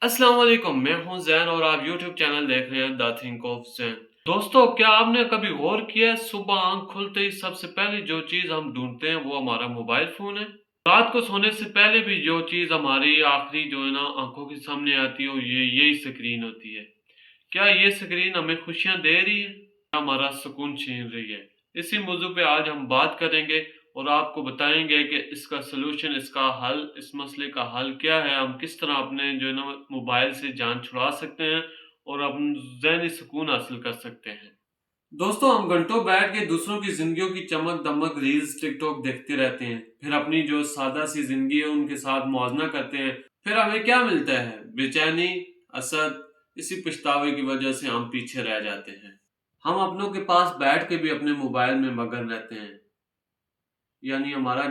अस्सलाम वालेकुम, मैं हूं जैन और आप YouTube चैनल देख रहे हैं द थिंक ऑफ जैन। दोस्तों, क्या आपने कभी गौर किया है, सुबह आंख खुलते ही सबसे पहले जो चीज हम ढूंढते हैं वो हमारा मोबाइल फोन है। रात को सोने से पहले भी जो चीज हमारी आखिरी जो है ना आंखों के सामने आती है ये यही स्क्रीन होती है। क्या ये स्क्रीन हमें खुशियां दे रही है या हमारा सुकून छीन रही है? इसी मौजू पे आज हम बात करेंगे और आपको बताएंगे कि इसका सलूशन, इसका हल, इस मसले का हल क्या है। हम किस तरह अपने जो है ना मोबाइल से जान छुड़ा सकते हैं और अपन ज़हनी सुकून हासिल कर सकते हैं। दोस्तों, हम घंटों बैठ के दूसरों की जिंदगियों की चमक दमक रील्स टिकटॉक देखते रहते हैं, फिर अपनी जो सादा सी जिंदगी है उनके साथ मुआवजा करते हैं। फिर हमें क्या मिलता है? बेचैनी, असद। इसी पछतावे की वजह से हम पीछे रह जाते हैं। हम अपनों के पास बैठ के भी अपने मोबाइल में मगन रहते हैं। यानी हमारा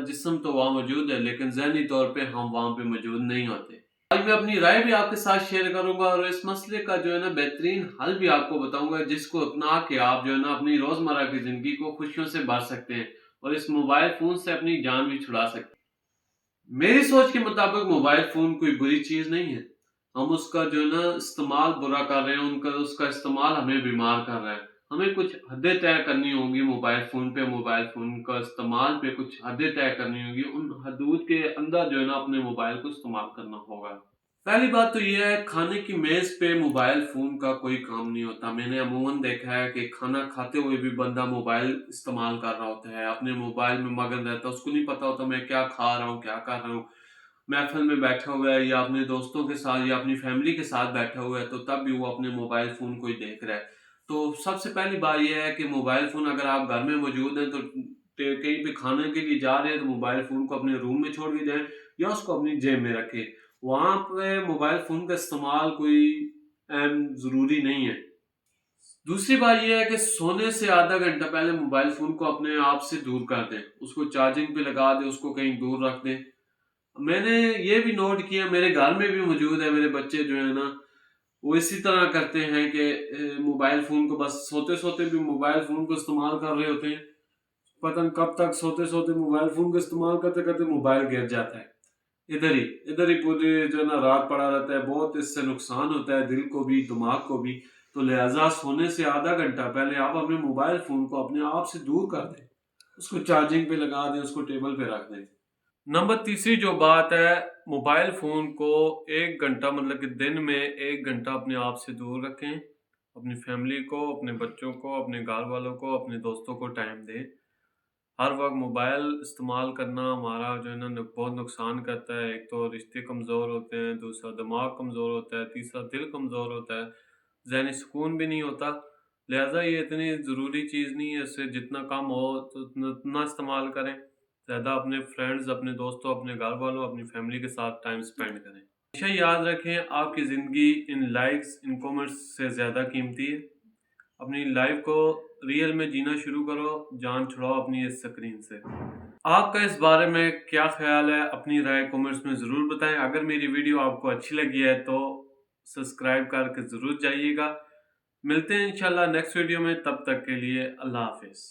जिस्म तो वहाँ मौजूद है लेकिन ज़हनी तौर पे हम वहाँ पे मौजूद नहीं होते। आज मैं अपनी राय भी आपके साथ शेयर करूंगा और इस मसले का जो है ना बेहतरीन हल भी आपको बताऊंगा, जिसको अपना के आप जो है ना अपनी रोजमर्रा की जिंदगी को खुशियों से भर सकते हैं और इस मोबाइल फोन से अपनी जान भी छुड़ा सकते हैं। मेरी सोच के मुताबिक मोबाइल फोन कोई बुरी चीज नहीं है। हम उसका जो है ना इस्तेमाल बुरा कर रहे हैं, उनका उसका इस्तेमाल हमें बीमार कर रहा है। हमें कुछ हदें तय करनी होंगी मोबाइल फोन का इस्तेमाल पे कुछ हदें तय करनी होंगी। उन हदूद के अंदर जो है ना अपने मोबाइल को इस्तेमाल करना होगा। पहली बात तो ये है, खाने की मेज पे मोबाइल फोन का कोई काम नहीं होता। मैंने अमूमन देखा है कि खाना खाते हुए भी बंदा मोबाइल इस्तेमाल कर रहा होता है, अपने मोबाइल में मगन रहता है। उसको नहीं पता होता मैं क्या खा रहा हूँ, क्या कर रहा हूँ। महफिल में बैठा हुआ है या अपने दोस्तों के साथ या अपनी फैमिली के साथ बैठा हुआ है तो तब भी वो अपने मोबाइल फोन को ही देख रहा है। तो सबसे पहली बात यह है कि मोबाइल फोन, अगर आप घर में मौजूद हैं तो कहीं पे खाने के लिए जा रहे हैं तो मोबाइल फोन को अपने रूम में छोड़ के जाएं या उसको अपनी जेब में रखें। वहां पे मोबाइल फोन का इस्तेमाल कोई अहम जरूरी नहीं है। दूसरी बात यह है कि सोने से आधा घंटा पहले मोबाइल फोन को अपने आप से दूर कर दें, उसको चार्जिंग पे लगा दें, उसको कहीं दूर रख दें। मैंने ये भी नोट किया, मेरे घर में भी मौजूद है, मेरे बच्चे जो है ना वो इसी तरह करते हैं कि मोबाइल फोन को बस सोते सोते भी मोबाइल फोन को इस्तेमाल कर रहे होते हैं। पता नहीं कब तक सोते सोते मोबाइल फोन को इस्तेमाल करते करते मोबाइल गिर जाता है। इधर ही इधर ही पूरी जो है ना रात पड़ा रहता है। बहुत इससे नुकसान होता है दिल को भी, दिमाग को भी। तो लिहाजा सोने से आधा घंटा पहले आप अपने मोबाइल फोन को अपने आप से दूर कर दें, उसको चार्जिंग पे लगा दें, उसको टेबल पे रख दें। नंबर तीसरी जो बात है, मोबाइल फोन को 1 घंटा, मतलब कि दिन में 1 घंटा अपने आप से दूर रखें। अपनी फैमिली को, अपने बच्चों को, अपने घर वालों को, अपने दोस्तों को टाइम दें। हर वक्त मोबाइल इस्तेमाल करना हमारा जो है ना बहुत नुकसान करता है। एक तो रिश्ते कमज़ोर होते हैं, दूसरा दिमाग कमज़ोर होता है, तीसरा दिल कमज़ोर होता है, ज़हनी सुकून भी नहीं होता। लिहाजा ये इतनी ज़रूरी चीज़ नहीं है, इससे जितना कम हो तो उतना इस्तेमाल करें। ज़्यादा अपने फ्रेंड्स, अपने दोस्तों, अपने घर वालों, अपनी फैमिली के साथ टाइम स्पेंड करें। हमेशा याद रखें, आपकी ज़िंदगी इन लाइक्स, इन कमेंट्स से ज़्यादा कीमती है। अपनी लाइफ को रियल में जीना शुरू करो, जान छुड़ाओ अपनी इस स्क्रीन से। आपका इस बारे में क्या ख्याल है? अपनी राय कमेंट्स में ज़रूर बताएं। अगर मेरी वीडियो आपको अच्छी लगी है तो सब्सक्राइब करके ज़रूर जाइएगा। मिलते हैं इंशाल्लाह नेक्स्ट वीडियो में, तब तक के लिए अल्लाह हाफिज़।